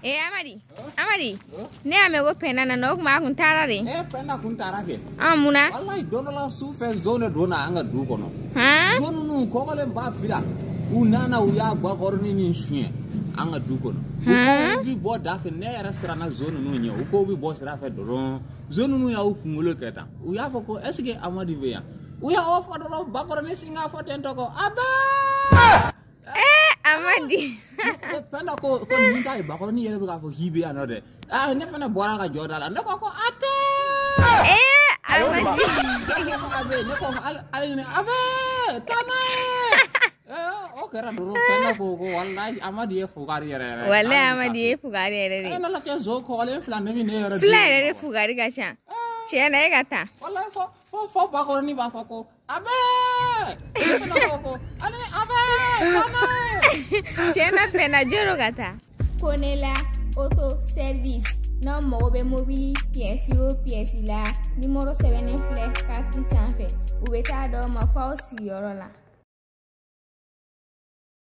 Amadi. Amadi. Ne ame go pena na no ma kun tarare. Pena kun tarake. Amuna. Wallahi dono la su fe zone dona anga du kono. Ha? Zone nu ko gale ba fila. Unana uya bakorônii ni nsuye anga du kono. Ko bi bo da fe ne restaurant na zone nu nye. Ko bi bo sra fe doron. Zone nu ya ukumulo keta. Uya foko eske Amadi veya. Uya offer do bakorônii singa fo tento ko. Aba! Amadi. Penda ko ninta bakorônii yele ba ko hibe anode. Ne fana bora ka jodala. Ne ko ate. Amadi. Ne ko alene abe. Tama. Kera dulu penda ko wallahi Amadi e fugari yere. Wallahi Amadi e fugari yere. Na la ke zo ko ale flan ne ne yere. Flan yere fugari ga cha. Chena e gata. Wallahi fo bakorônii ba ko. Abe! Ko ale abe! Tama. Chena pena joro gata. Konela auto service. Non mobe mobili pièce o pièce la. Numéro 7 flèche 4 sanfé. Ou beta do ma fa o si yoro la.